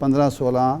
15-16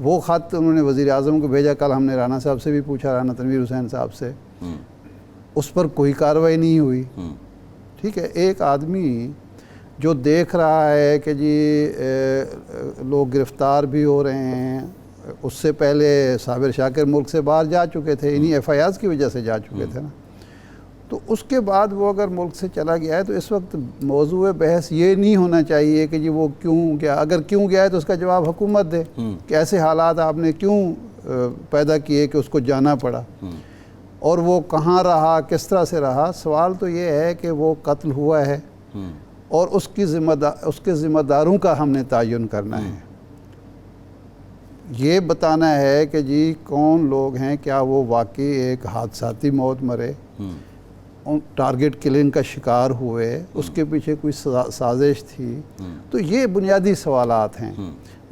وہ خط انہوں نے وزیر اعظم کو بھیجا، کل ہم نے رانا صاحب سے بھی پوچھا، رانا تنویر حسین صاحب سے، اس پر کوئی کارروائی نہیں ہوئی. ٹھیک ہے، ایک آدمی جو دیکھ رہا ہے کہ جی لوگ گرفتار بھی ہو رہے ہیں، اس سے پہلے صابر شاکر ملک سے باہر جا چکے تھے، انہی ایف آئی آرز کی وجہ سے جا چکے تھے نا، تو اس کے بعد وہ اگر ملک سے چلا گیا ہے تو اس وقت موضوع بحث یہ نہیں ہونا چاہیے کہ جی وہ کیوں گیا. اگر کیوں گیا ہے تو اس کا جواب حکومت دے کہ ایسے حالات آپ نے کیوں پیدا کیے کہ اس کو جانا پڑا، اور وہ کہاں رہا، کس طرح سے رہا. سوال تو یہ ہے کہ وہ قتل ہوا ہے اور اس کے ذمہ داروں کا ہم نے تعین کرنا ہے. یہ بتانا ہے کہ جی کون لوگ ہیں، کیا وہ واقعی ایک حادثاتی موت مرے، ٹارگٹ کلنگ کا شکار ہوئے، اس کے پیچھے کوئی سازش تھی. تو یہ بنیادی سوالات ہیں.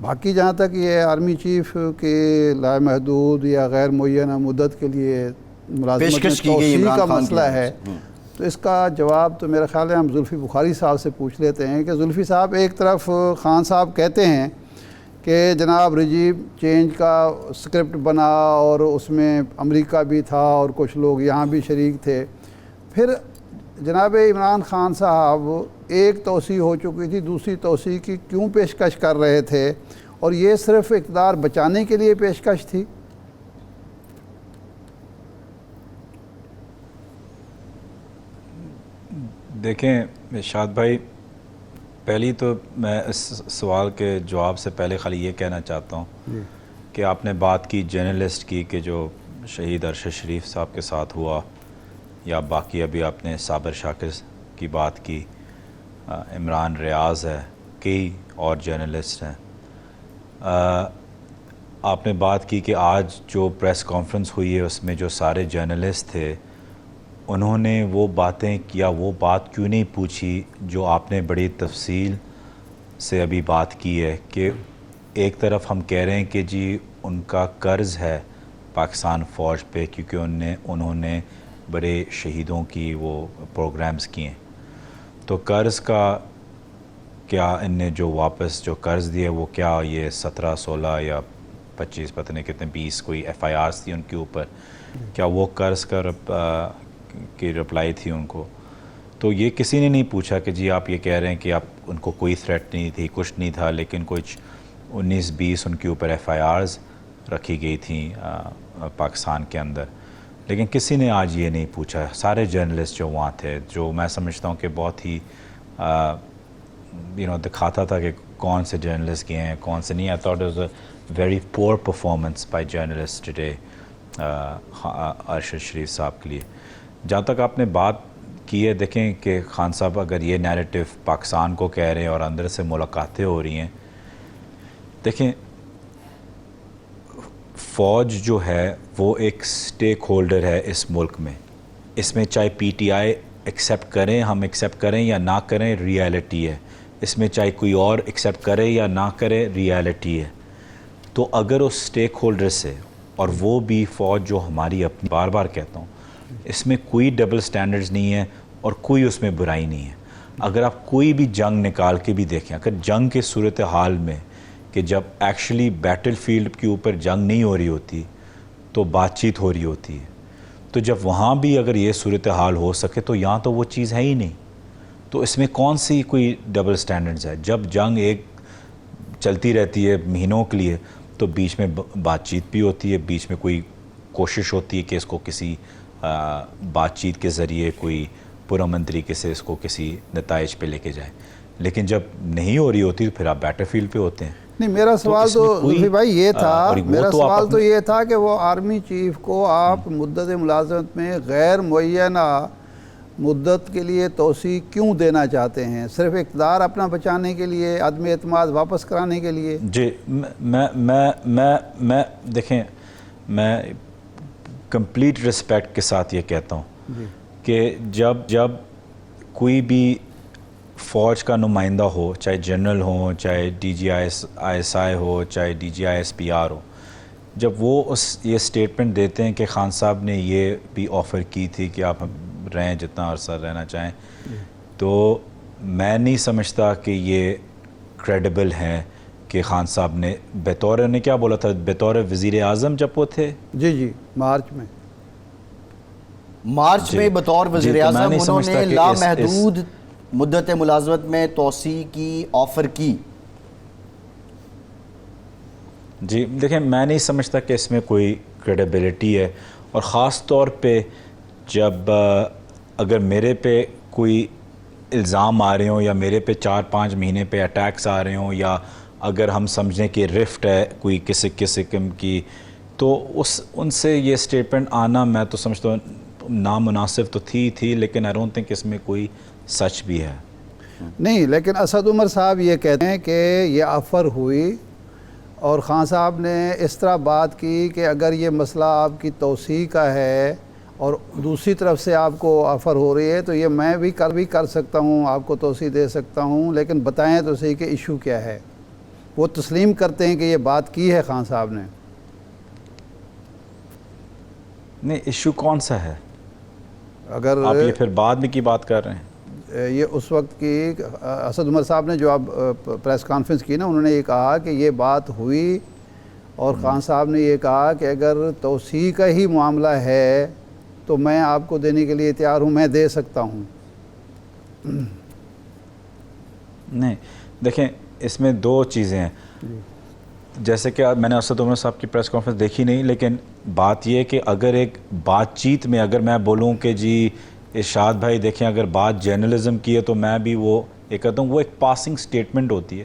باقی جہاں تک یہ آرمی چیف کے لامحدود یا غیر معینہ مدت کے لیے ملازمت میں توسیع کا مسئلہ ہے، تو اس کا جواب تو میرا خیال ہے ہم زلفی بخاری صاحب سے پوچھ لیتے ہیں کہ زلفی صاحب، ایک طرف خان صاحب کہتے ہیں کہ جناب رجیم چینج کا سکرپٹ بنا اور اس میں امریکہ بھی تھا اور کچھ لوگ یہاں بھی شریک تھے، پھر جناب عمران خان صاحب ایک توسیع ہو چکی تھی، دوسری توسیع کی کیوں پیشکش کر رہے تھے، اور یہ صرف اقتدار بچانے کے لیے پیشکش تھی؟ دیکھیں ارشاد بھائی، پہلی تو میں اس سوال کے جواب سے پہلے خالی یہ کہنا چاہتا ہوں کہ آپ نے بات کی جرنلسٹ کی کہ جو شہید ارشد شریف صاحب کے ساتھ ہوا، یا باقی ابھی آپ نے صابر شاکر کی بات کی، عمران ریاض ہے، کئی اور جرنلسٹ ہیں. آپ نے بات کی کہ آج جو پریس کانفرنس ہوئی ہے اس میں جو سارے جرنلسٹ تھے انہوں نے وہ باتیں کیا، وہ بات کیوں نہیں پوچھی جو آپ نے بڑی تفصیل سے ابھی بات کی ہے کہ ایک طرف ہم کہہ رہے ہیں کہ جی ان کا قرض ہے پاکستان فوج پہ کیونکہ انہوں نے بڑے شہیدوں کی وہ پروگرامز کیے ہیں، تو قرض کا کیا ان نے جو واپس جو قرض دیا وہ کیا یہ 17 16 یا 25 پتہ نہیں کتنے 20 کوئی ایف آئی آرز تھی ان کے اوپر، کیا وہ قرض کا کی رپلائی تھی ان کو؟ تو یہ کسی نے نہیں پوچھا کہ جی آپ یہ کہہ رہے ہیں کہ آپ ان کو کوئی تھریٹ نہیں تھی، کچھ نہیں تھا، لیکن کچھ 19-20 ان کے اوپر ایف آئی آرز رکھی گئی تھیں پاکستان کے اندر، لیکن کسی نے آج یہ نہیں پوچھا. سارے جرنلسٹ جو وہاں تھے، جو میں سمجھتا ہوں کہ بہت ہی دکھاتا تھا کہ کون سے جرنلسٹ گئے ہیں کون سے نہیں. I thought it was a very poor performance by journalists today Arshad شریف صاحب کے لیے. جہاں تک آپ نے بات کی ہے، دیکھیں کہ خان صاحب اگر یہ نیریٹو پاکستان کو کہہ رہے ہیں اور اندر سے ملاقاتیں ہو رہی ہیں، دیکھیں فوج جو ہے وہ ایک سٹیک ہولڈر ہے اس ملک میں. اس میں چاہے پی ٹی آئی ایکسیپٹ کریں، ہم ایکسیپٹ کریں یا نہ کریں، ریالٹی ہے. اس میں چاہے کوئی اور ایکسیپٹ کرے یا نہ کرے، ریالٹی ہے. تو اگر اس سٹیک ہولڈر سے، اور وہ بھی فوج جو ہماری اپنی، بار بار کہتا ہوں اس میں کوئی ڈبل سٹینڈرڈز نہیں ہے اور کوئی اس میں برائی نہیں ہے. اگر آپ کوئی بھی جنگ نکال کے بھی دیکھیں، اگر جنگ کے صورتحال میں کہ جب ایکچولی بیٹل فیلڈ کے اوپر جنگ نہیں ہو رہی ہوتی تو بات چیت ہو رہی ہوتی ہے، تو جب وہاں بھی اگر یہ صورتحال ہو سکے تو یہاں تو وہ چیز ہے ہی نہیں. تو اس میں کون سی کوئی ڈبل سٹینڈرڈز ہے؟ جب جنگ ایک چلتی رہتی ہے مہینوں کے لیے تو بیچ میں بات چیت بھی ہوتی ہے، بیچ میں کوئی کوشش ہوتی ہے کہ اس کو کسی بات چیت کے ذریعے کوئی پرامن طریقے سے اس کو کسی نتائج پہ لے کے جائیں. لیکن جب نہیں ہو رہی ہوتی تو پھر آپ بیٹل فیلڈ پہ ہوتے ہیں. نہیں، میرا سوال تو زلفی بھائی یہ تھا، میرا سوال تو یہ تھا کہ وہ آرمی چیف کو آپ مدت ملازمت میں غیر معینہ مدت کے لیے توسیع کیوں دینا چاہتے ہیں؟ صرف اقتدار اپنا بچانے کے لیے، عدم اعتماد واپس کرانے کے لیے؟ جی میں دیکھیں، میں کمپلیٹ رسپیکٹ کے ساتھ یہ کہتا ہوں کہ جب کوئی بھی فوج کا نمائندہ ہو، چاہے جنرل ہو، چاہے D G I S I ہو، چاہے D G I S P R ہو، جب وہ یہ سٹیٹمنٹ دیتے ہیں کہ خان صاحب نے یہ بھی آفر کی تھی کہ آپ رہیں جتنا عرصہ رہنا چاہیں، تو میں نہیں سمجھتا کہ یہ کریڈیبل ہیں کہ خان صاحب نے بطور نے کیا بولا تھا بطور وزیر اعظم جب وہ تھے جی مارچ میں بطور وزیر تو میں اعظم نہیں انہوں سمجھتا نے کہ لامحدود مدت ملازمت میں توسیع کی آفر کی. جی دیکھیں میں نہیں سمجھتا کہ اس میں کوئی کریڈیبلٹی ہے، اور خاص طور پہ جب اگر میرے پہ کوئی الزام آ رہے ہوں یا میرے پہ 4-5 مہینے پہ اٹیکس آ رہے ہوں، یا اگر ہم سمجھیں کہ رفٹ ہے کوئی کسی قسم کی، تو ان سے یہ سٹیٹمنٹ آنا میں تو سمجھتا ہوں نامناسب تو تھی، لیکن آئی ڈونٹ تھنک اس میں کوئی سچ بھی ہے. نہیں، لیکن اسد عمر صاحب یہ کہتے ہیں کہ یہ آفر ہوئی اور خان صاحب نے اس طرح بات کی کہ اگر یہ مسئلہ آپ کی توسیع کا ہے اور دوسری طرف سے آپ کو آفر ہو رہی ہے تو یہ میں بھی کر سکتا ہوں، آپ کو توسیع دے سکتا ہوں، لیکن بتائیں تو صحیح کہ ایشو کیا ہے. وہ تسلیم کرتے ہیں کہ یہ بات کی ہے خان صاحب نے. نہیں، ایشو کون سا ہے؟ اگر آپ یہ پھر بعد میں کی بات کر رہے ہیں. یہ اس وقت کی اسد عمر صاحب نے جو اب پریس کانفرنس کی نا، انہوں نے یہ کہا کہ یہ بات ہوئی اور خان صاحب نے یہ کہا کہ اگر توسیع کا ہی معاملہ ہے تو میں آپ کو دینے کے لیے تیار ہوں، میں دے سکتا ہوں. نہیں دیکھیں، اس میں 2 چیزیں ہیں. جیسے کہ میں نے اسد عمر صاحب کی پریس کانفرنس دیکھی نہیں، لیکن بات یہ ہے کہ اگر ایک بات چیت میں اگر میں بولوں کہ جی ارشاد بھائی دیکھیں اگر بات جرنلزم کی ہے تو میں بھی وہ ایک کہتا ہوں وہ ایک پاسنگ سٹیٹمنٹ ہوتی ہے.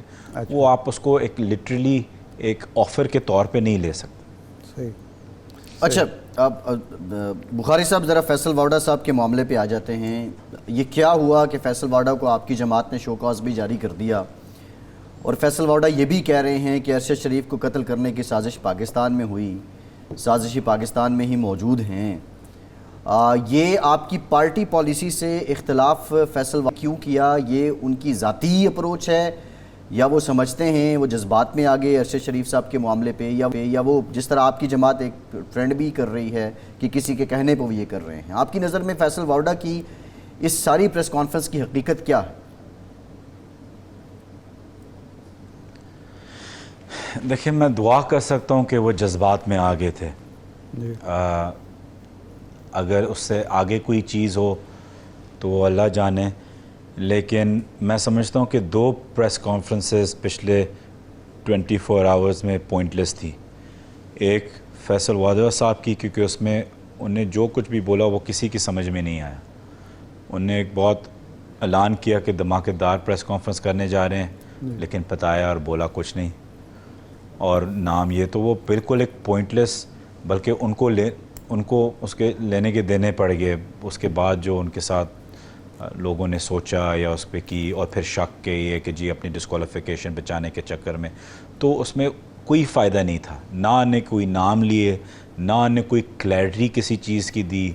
وہ آپ اس کو ایک لٹرلی ایک آفر کے طور پہ نہیں لے سکتے. صحیح. اچھا، اب بخاری صاحب ذرا فیصل واڈا صاحب کے معاملے پہ آ جاتے ہیں. یہ کیا ہوا کہ فیصل واڈا کو آپ کی جماعت نے شو کاز بھی جاری کر دیا، اور فیصل واڈا یہ بھی کہہ رہے ہیں کہ ارشد شریف کو قتل کرنے کی سازش پاکستان میں ہوئی، سازشی پاکستان میں ہی موجود ہیں. یہ آپ کی پارٹی پالیسی سے اختلاف فیصل واڈا کیوں کیا؟ یہ ان کی ذاتی اپروچ ہے یا وہ سمجھتے ہیں وہ جذبات میں آگے ارشد شریف صاحب کے معاملے پہ، یا وہ جس طرح آپ کی جماعت ایک ٹرینڈ بھی کر رہی ہے کہ کسی کے کہنے پہ وہ یہ کر رہے ہیں؟ آپ کی نظر میں فیصل واڈا کی اس ساری پریس کانفرنس کی حقیقت کیا ہے؟ دیکھیں میں دعا کر سکتا ہوں کہ وہ جذبات میں آگے تھے. اگر اس سے آگے کوئی چیز ہو تو وہ اللہ جانے، لیکن میں سمجھتا ہوں کہ 2 پریس کانفرنسز پچھلے 24 آورز میں پوائنٹ لیس تھی. ایک فیصل واڈا صاحب کی، کیونکہ اس میں انہیں جو کچھ بھی بولا وہ کسی کی سمجھ میں نہیں آیا. انہیں ایک بہت اعلان کیا کہ دھماکے دار پریس کانفرنس کرنے جا رہے ہیں، لیکن بتایا اور بولا کچھ نہیں، اور نام یہ تو وہ بالکل ایک پوائنٹ لیس، بلکہ ان کو اس کے لینے کے دینے پڑ گئے. اس کے بعد جو ان کے ساتھ لوگوں نے سوچا یا اس پہ کی، اور پھر شک کے یہ کہ جی اپنی ڈسکوالیفیکیشن بچانے کے چکر میں، تو اس میں کوئی فائدہ نہیں تھا. نہ نے کوئی نام لیے، نہ نے کوئی کلیئرٹی کسی چیز کی دی.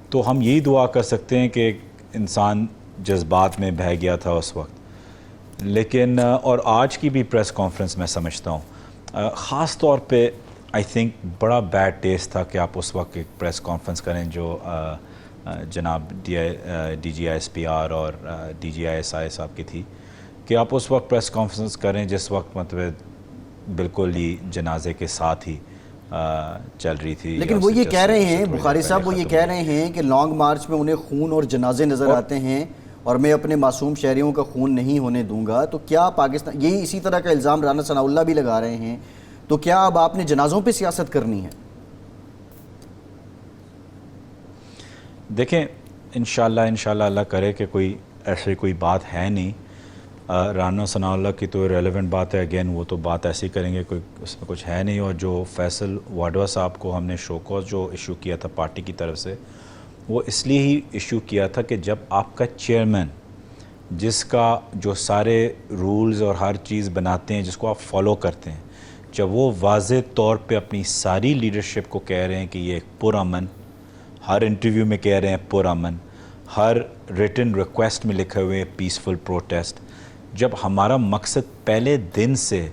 تو ہم یہی دعا کر سکتے ہیں کہ انسان جذبات میں بہہ گیا تھا اس وقت. لیکن اور آج کی بھی پریس کانفرنس میں سمجھتا ہوں خاص طور پہ آئی تھنک بڑا بیڈ ٹیسٹ تھا کہ آپ اس وقت ایک پریس کانفرنس کریں جو جناب D G I S P R اور D G I S I صاحب کی تھی، کہ آپ اس وقت پریس کانفرنس کریں جس وقت مطلب بالکل ہی جنازے کے ساتھ ہی چل رہی تھی. لیکن وہ یہ کہہ رہے ہیں بخاری صاحب، وہ یہ کہہ رہے ہیں کہ لانگ مارچ میں انہیں خون اور جنازے نظر آتے ہیں اور میں اپنے معصوم شہریوں کا خون نہیں ہونے دوں گا. تو کیا پاکستان، یہی اسی طرح کا الزام رانا ثناء اللہ بھی لگا رہے ہیں، تو کیا اب آپ نے جنازوں پہ سیاست کرنی ہے؟ دیکھیں انشاءاللہ اللہ کرے کہ کوئی ایسی کوئی بات ہے نہیں. رانا ثناء اللہ کی تو ریلیونٹ بات ہے، اگین وہ تو بات ایسی کریں گے، کوئی اس میں کچھ ہے نہیں. اور جو فیصل واڈا صاحب کو ہم نے شو کاز جو ایشو کیا تھا پارٹی کی طرف سے، وہ اس لیے ہی ایشو کیا تھا کہ جب آپ کا چیئرمین جس کا جو سارے رولز اور ہر چیز بناتے ہیں جس کو آپ فالو کرتے ہیں، جب وہ واضح طور پہ اپنی ساری لیڈرشپ کو کہہ رہے ہیں کہ یہ ایک پرامن، ہر انٹرویو میں کہہ رہے ہیں پرامن، ہر ریٹن ریکویسٹ میں لکھے ہوئے پیسفل پروٹیسٹ، جب ہمارا مقصد پہلے دن سے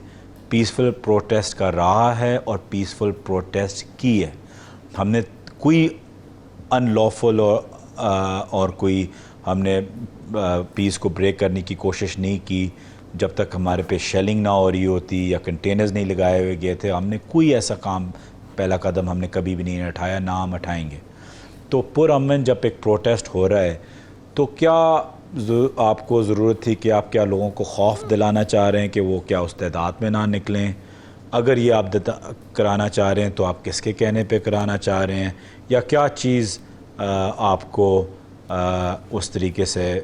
پیسفل پروٹیسٹ کا رہا ہے اور پیسفل پروٹیسٹ کی ہے، ہم نے کوئی ان لافل اور کوئی ہم نے پیس کو بریک کرنے کی کوشش نہیں کی، جب تک ہمارے پہ شیلنگ نہ ہو رہی ہوتی یا کنٹینرز نہیں لگائے ہوئے گئے تھے، ہم نے کوئی ایسا کام، پہلا قدم ہم نے کبھی بھی نہیں اٹھایا، نہ ہم اٹھائیں گے۔ تو پرامن جب ایک پروٹیسٹ ہو رہا ہے تو کیا آپ کو ضرورت تھی کہ آپ کیا لوگوں کو خوف دلانا چاہ رہے ہیں کہ وہ کیا اس تعداد میں نہ نکلیں؟ اگر یہ آپ کرانا چاہ رہے ہیں تو آپ کس کے کہنے پہ کرانا چاہ رہے ہیں، یا کیا چیز آپ کو اس طریقے سے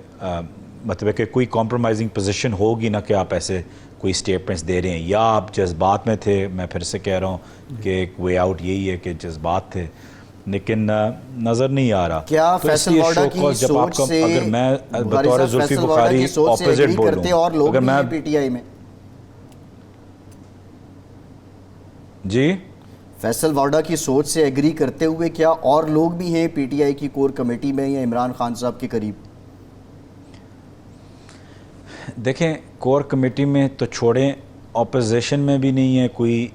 مطلب کہ کوئی کمپرومائزنگ پوزیشن ہوگی نا کہ آپ ایسے کوئی سٹیٹمنٹس دے رہے ہیں، یا آپ جذبات میں تھے؟ میں پھر سے کہہ رہا ہوں کہ ایک وے آؤٹ یہی ہے کہ جذبات تھے، لیکن نظر نہیں آ رہا۔ کیا فیصل وارڈا کی سوچ سے، اگر میں بطور زلفی بخاری اپوزٹ بولوں، اور لوگ اگر بھی میں ہیں پی ٹی آئی میں، جی فیصل وارڈا کی سوچ سے ایگری کرتے ہوئے کیا اور لوگ بھی ہیں پی ٹی آئی کی کور کمیٹی میں یا عمران خان صاحب کے قریب؟ دیکھیں، کور کمیٹی میں تو چھوڑیں، اپوزیشن میں بھی نہیں ہے کوئی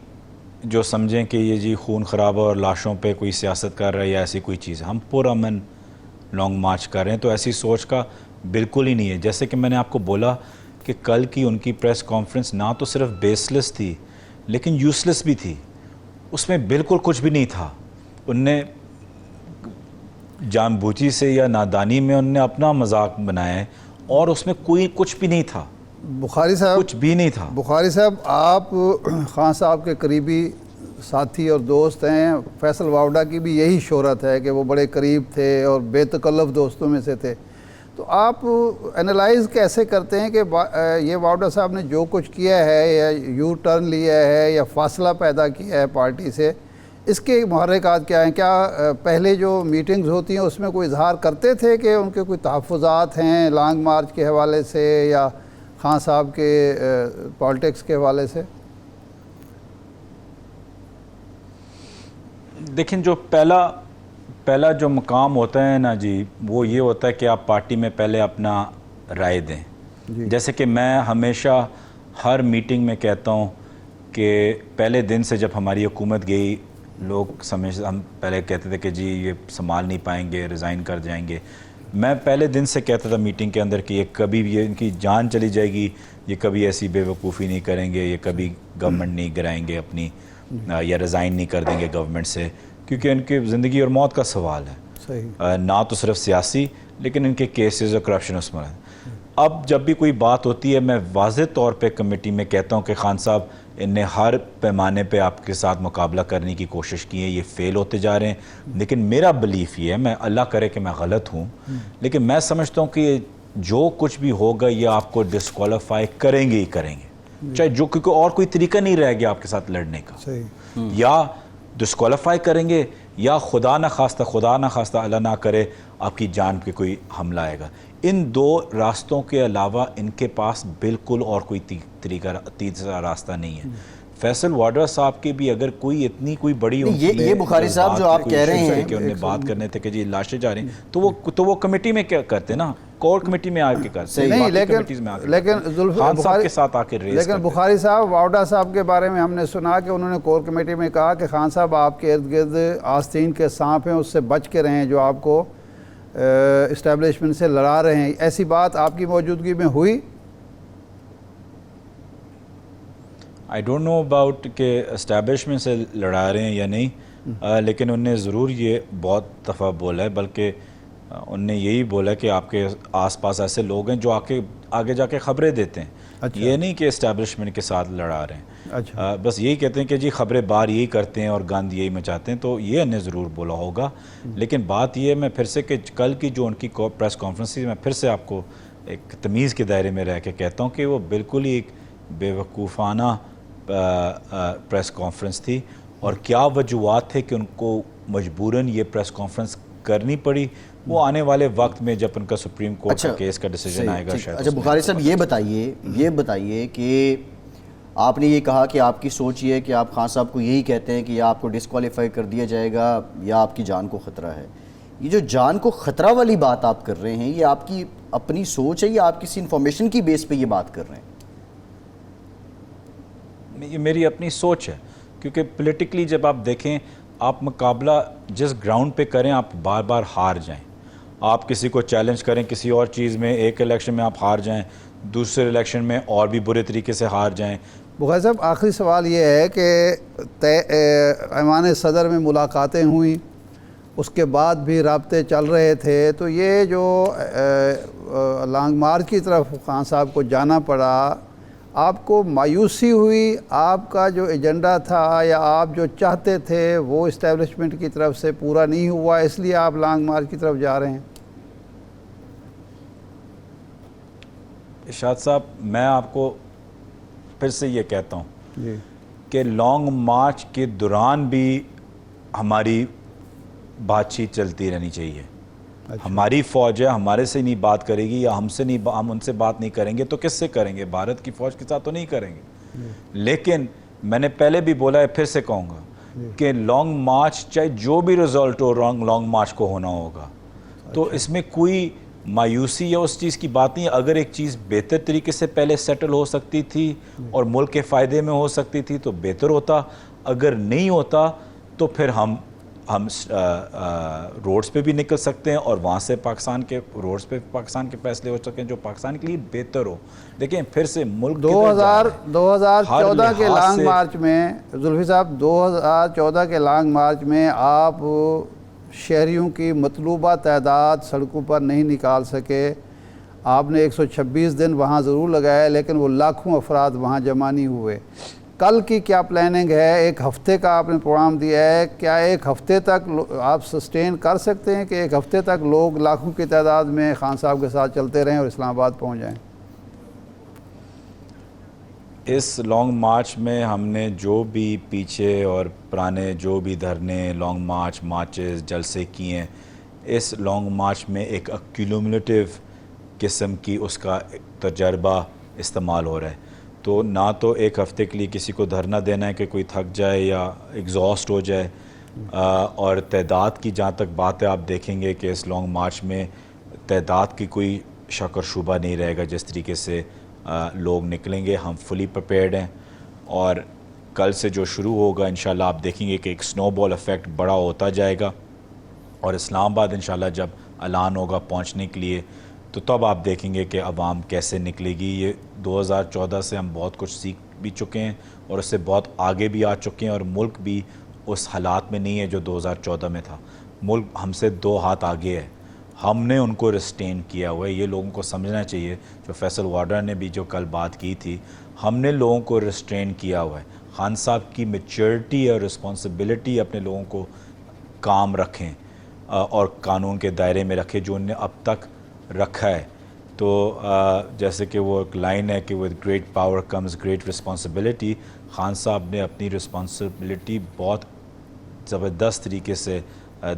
جو سمجھیں کہ یہ جی خون خرابہ اور لاشوں پہ کوئی سیاست کر رہا ہے یا ایسی کوئی چیز۔ ہم پرامن لانگ مارچ کر رہے ہیں، تو ایسی سوچ کا بالکل ہی نہیں ہے۔ جیسے کہ میں نے آپ کو بولا کہ کل کی ان کی پریس کانفرنس نہ تو صرف بیس لیس تھی لیکن یوز لیس بھی تھی، اس میں بالکل کچھ بھی نہیں تھا۔ ان نے جان بوجھی سے یا نادانی میں ان نے اپنا مذاق بنایا ہے، اور اس میں کوئی کچھ بھی نہیں تھا، بخاری صاحب کچھ بھی نہیں تھا۔ بخاری صاحب، آپ خان صاحب کے قریبی ساتھی اور دوست ہیں، فیصل وارڈا کی بھی یہی شہرت ہے کہ وہ بڑے قریب تھے اور بے تکلف دوستوں میں سے تھے، تو آپ انالائز کیسے کرتے ہیں کہ یہ وارڈا صاحب نے جو کچھ کیا ہے یا یو ٹرن لیا ہے یا فاصلہ پیدا کیا ہے پارٹی سے، اس کے محرکات کیا ہیں؟ کیا پہلے جو میٹنگز ہوتی ہیں اس میں کوئی اظہار کرتے تھے کہ ان کے کوئی تحفظات ہیں لانگ مارچ کے حوالے سے یا خان صاحب کے پالیٹکس کے حوالے سے؟ دیکھیں، جو پہلا جو مقام ہوتا ہے نا جی، وہ یہ ہوتا ہے کہ آپ پارٹی میں پہلے اپنا رائے دیں۔ جیسے کہ میں ہمیشہ ہر میٹنگ میں کہتا ہوں کہ پہلے دن سے جب ہماری حکومت گئی، لوگ ہم پہلے کہتے تھے کہ جی یہ سنبھال نہیں پائیں گے، ریزائن کر جائیں گے۔ میں پہلے دن سے کہتا تھا میٹنگ کے اندر کہ یہ کبھی بھی ان کی جان چلی جائے گی، یہ کبھی ایسی بے وقوفی نہیں کریں گے، یہ کبھی گورنمنٹ نہیں گرائیں گے اپنی، یا ریزائن نہیں کر دیں گے گورنمنٹ سے، کیونکہ ان کی زندگی اور موت کا سوال ہے۔ صحیح، نہ تو صرف سیاسی لیکن ان کے کیسز اور کرپشن اس میں۔ اب جب بھی کوئی بات ہوتی ہے میں واضح طور پہ کمیٹی میں کہتا ہوں کہ خان صاحب ان نے ہر پیمانے پہ آپ کے ساتھ مقابلہ کرنے کی کوشش کی ہے، یہ فیل ہوتے جا رہے ہیں، لیکن میرا بلیف یہ ہے، میں اللہ کرے کہ میں غلط ہوں، لیکن میں سمجھتا ہوں کہ جو کچھ بھی ہوگا یہ آپ کو ڈسکوالیفائی کریں گے ہی کریں گے، چاہے جو، کیونکہ اور کوئی طریقہ نہیں رہے گا آپ کے ساتھ لڑنے کا، صحیح، یا ڈسکوالیفائی کریں گے یا خدا نہ خواستہ اللہ نہ کرے آپ کی جان پہ کوئی حملہ آئے گا۔ ان دو راستوں کے علاوہ ان کے پاس بالکل اور کوئی تیسرا راستہ نہیں ہے۔ فیصل وارڈا صاحب کی بھی اگر کوئی اتنی کوئی بڑی یہ بخاری صاحب جو آپ کہہ رہے ہیں کہ انہوں نے بات کرنے تھے کہ جی لاشیں جا رہی ہیں، تو وہ کمیٹی میں کیا کرتے نا، کور کمیٹی میں آ کے کرتے، نہیں، لیکن خان صاحب کے ساتھ آ کے ریز کرتے۔ لیکن بخاری صاحب، وارڈا صاحب کے بارے میں ہم نے سنا کہ انہوں نے کور کمیٹی میں کہا کہ خان صاحب آپ کے ارد گرد آستین کے سانپ ہیں، اس سے بچ کے رہیں جو آپ کو اسٹیبلشمنٹ سے لڑا رہے ہیں، ایسی بات آپ کی موجودگی میں ہوئی؟ آئی ڈونٹ نو اباؤٹ کہ اسٹیبلشمنٹ سے لڑا رہے ہیں یا نہیں، لیکن انہوں نے ضرور یہ بہت دفعہ بولا ہے، بلکہ انہوں نے یہی بولا کہ آپ کے آس پاس ایسے لوگ ہیں جو آگے جا کے خبریں دیتے ہیں، یہ نہیں کہ اسٹیبلشمنٹ کے ساتھ لڑا رہے ہیں، بس یہی کہتے ہیں کہ جی خبریں بار یہی کرتے ہیں اور گند یہی مچاتے ہیں، تو یہ انہیں ضرور بولا ہوگا۔ لیکن بات یہ ہے، میں پھر سے کہ کل کی جو ان کی پریس کانفرنس تھی، میں پھر سے آپ کو ایک تمیز کے دائرے میں رہ کے کہتا ہوں کہ وہ بالکل ہی ایک بے وقوفانہ پریس کانفرنس تھی، اور کیا وجوہات تھے کہ ان کو مجبوراً یہ پریس کانفرنس کرنی پڑی، وہ آنے والے وقت میں جب ان کا سپریم کورٹ کا کیس کا ڈیسیجن آئے گا شاید۔ اچھا بخاری صاحب، یہ بتائیے کہ آپ نے یہ کہا کہ آپ کی سوچ یہ ہے کہ آپ خان صاحب کو یہی کہتے ہیں کہ یا آپ کو ڈسکوالیفائی کر دیا جائے گا یا آپ کی جان کو خطرہ ہے، یہ جو جان کو خطرہ والی بات آپ کر رہے ہیں، یہ آپ کی اپنی سوچ ہے یا آپ کسی انفارمیشن کی بیس پہ یہ بات کر رہے ہیں؟ یہ میری اپنی سوچ ہے، کیونکہ پولیٹیکلی جب آپ دیکھیں، آپ مقابلہ جس گراؤنڈ پہ کریں آپ بار بار ہار جائیں، آپ کسی کو چیلنج کریں کسی اور چیز میں، ایک الیکشن میں آپ ہار جائیں دوسرے الیکشن میں اور بھی برے طریقے سے ہار جائیں. بخاری صاحب آخری سوال یہ ہے کہ ایوان صدر میں ملاقاتیں ہوئیں، اس کے بعد بھی رابطے چل رہے تھے، تو یہ جو لانگ مارچ کی طرف خان صاحب کو جانا پڑا، آپ کو مایوسی ہوئی؟ آپ کا جو ایجنڈا تھا یا آپ جو چاہتے تھے وہ اسٹیبلشمنٹ کی طرف سے پورا نہیں ہوا، اس لیے آپ لانگ مارچ کی طرف جا رہے ہیں؟ ارشاد صاحب، میں آپ کو پھر سے یہ کہتا ہوں جی کہ لانگ مارچ کے دوران بھی ہماری بات چیت چلتی رہنی چاہیے. ہماری فوج ہے، ہمارے سے نہیں بات کرے گی یا ہم ان سے بات نہیں کریں گے تو کس سے کریں گے؟ بھارت کی فوج کے ساتھ تو نہیں کریں گے. لیکن میں نے پہلے بھی بولا ہے، پھر سے کہوں گا کہ لانگ مارچ چاہے جو بھی رزلٹ ہو لانگ مارچ کو ہونا ہوگا، تو اس میں کوئی مایوسی یا اس چیز کی بات نہیں ہے. اگر ایک چیز بہتر طریقے سے پہلے سیٹل ہو سکتی تھی اور ملک کے فائدے میں ہو سکتی تھی تو بہتر ہوتا. اگر نہیں ہوتا تو پھر ہم روڈز پہ بھی نکل سکتے ہیں اور وہاں سے پاکستان کے روڈز پہ پاکستان کے فیصلے ہو سکیں جو پاکستان کے لیے بہتر ہو. لیکن پھر سے ملک 2014 کے لانگ مارچ میں زلفی صاحب، 2014 کے لانگ مارچ میں آپ شہریوں کی مطلوبہ تعداد سڑکوں پر نہیں نکال سکے. آپ نے 126 دن وہاں ضرور لگائے لیکن وہ لاکھوں افراد وہاں جمع نہیں ہوئے. کل کی کیا پلاننگ ہے؟ ایک ہفتے کا آپ نے پروگرام دیا ہے، کیا ایک ہفتے تک آپ سسٹین کر سکتے ہیں کہ ایک ہفتے تک لوگ لاکھوں کی تعداد میں خان صاحب کے ساتھ چلتے رہیں اور اسلام آباد پہنچ جائیں؟ اس لانگ مارچ میں ہم نے جو بھی پیچھے اور پرانے جو بھی دھرنے، لانگ مارچز جلسے کیے ہیں، اس لانگ مارچ میں ایک ایکیومولیٹیو قسم کی اس کا تجربہ استعمال ہو رہا ہے. تو نہ تو ایک ہفتے کے لیے کسی کو دھرنا دینا ہے کہ کوئی تھک جائے یا ایگزاسٹ ہو جائے. اور تعداد کی جہاں تک بات ہے، آپ دیکھیں گے کہ اس لانگ مارچ میں تعداد کی کوئی شک اور شبہ نہیں رہے گا. جس طریقے سے لوگ نکلیں گے، ہم فلی پریپیئرڈ ہیں. اور کل سے جو شروع ہوگا انشاءاللہ آپ دیکھیں گے کہ ایک سنو بال ایفیکٹ بڑا ہوتا جائے گا. اور اسلام آباد انشاءاللہ جب اعلان ہوگا پہنچنے کے لیے تو تب آپ دیکھیں گے کہ عوام کیسے نکلے گی. یہ 2014 سے ہم بہت کچھ سیکھ بھی چکے ہیں اور اس سے بہت آگے بھی آ چکے ہیں، اور ملک بھی اس حالات میں نہیں ہے جو 2014 میں تھا. ملک ہم سے 2 ہاتھ آگے ہے. ہم نے ان کو ریسٹین کیا ہوا ہے. یہ لوگوں کو سمجھنا چاہیے. جو فیصل وارڈر نے بھی جو کل بات کی تھی، ہم نے لوگوں کو ریسٹین کیا ہوا ہے. خان صاحب کی میچورٹی اور رسپانسبلٹی اپنے لوگوں کو کام رکھیں اور قانون کے دائرے میں رکھیں جو انہیں اب تک رکھا ہے. تو جیسے کہ وہ ایک لائن ہے کہ with great power comes great responsibility. Khan صاحب نے اپنی رسپانسبلٹی بہت زبردست طریقے سے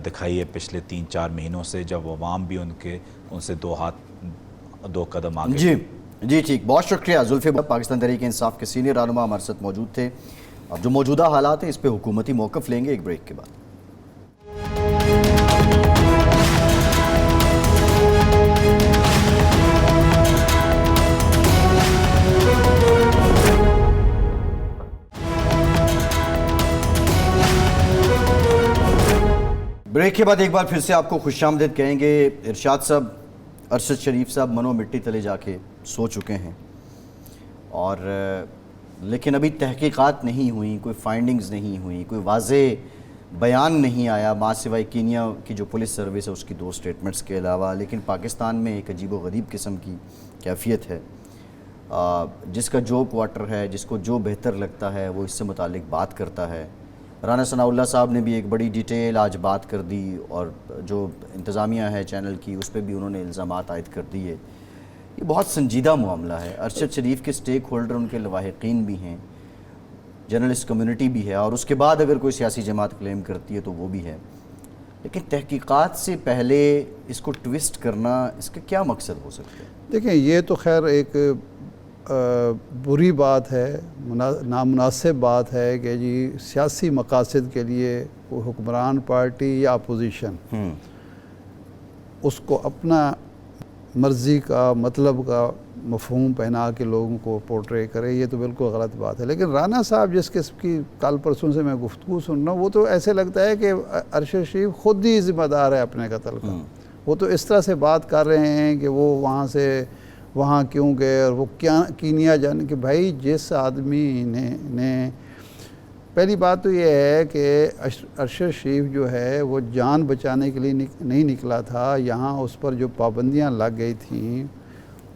دکھائی ہے پچھلے 3-4 مہینوں سے، جب عوام بھی ان سے 2 قدم آگے. جی ٹھیک، بہت شکریہ زلفی. پاکستان تحریک انصاف کے سینئر رہنما ہمارے ساتھ موجود تھے. اب جو موجودہ حالات ہیں اس پہ حکومتی موقف لیں گے ایک بریک کے بعد. بریک کے بعد ایک بار پھر سے آپ کو خوش آمدید کہیں گے. ارشاد صاحب، ارشد شریف صاحب منو مٹی تلے جا کے سو چکے ہیں، اور لیکن ابھی تحقیقات نہیں ہوئیں، کوئی فائنڈنگز نہیں ہوئیں، کوئی واضح بیان نہیں آیا ماں سوائے کینیا کی جو پولیس سروس ہے اس کی 2 سٹیٹمنٹس کے علاوہ. لیکن پاکستان میں ایک عجیب و غریب قسم کی کیفیت ہے. جس کا جو کوارٹر ہے، جس کو جو بہتر لگتا ہے وہ اس سے متعلق بات کرتا ہے. رانا ثناء اللہ صاحب نے بھی ایک بڑی ڈیٹیل آج بات کر دی، اور جو انتظامیہ ہے چینل کی اس پہ بھی انہوں نے الزامات عائد کر دیے. یہ بہت سنجیدہ معاملہ ہے. ارشد شریف کے سٹیک ہولڈر ان کے لواحقین بھی ہیں، جرنلسٹ کمیونٹی بھی ہے، اور اس کے بعد اگر کوئی سیاسی جماعت کلیم کرتی ہے تو وہ بھی ہے. لیکن تحقیقات سے پہلے اس کو ٹویسٹ کرنا، اس کا کیا مقصد ہو سکتا ہے؟ دیکھیں، یہ تو خیر ایک بری بات ہے، نامناسب بات ہے کہ جی سیاسی مقاصد کے لیے کوئی حکمران پارٹی یا اپوزیشن اس کو اپنا مرضی کا مطلب کا مفہوم پہنا کے لوگوں کو پورٹرے کرے. یہ تو بالکل غلط بات ہے. لیکن رانا صاحب جس قسم کی کل پرسوں سے میں گفتگو سن رہا ہوں، وہ تو ایسے لگتا ہے کہ ارشد شریف خود ہی ذمہ دار ہے اپنے قتل کا. وہ تو اس طرح سے بات کر رہے ہیں کہ وہ وہاں سے وہاں کیوں گئے اور وہ کیا کینیا جانے کہ بھائی جس آدمی نے پہلی بات تو یہ ہے کہ ارشد شریف جو ہے وہ جان بچانے کے لیے نہیں نکلا تھا، یہاں اس پر جو پابندیاں لگ گئی تھیں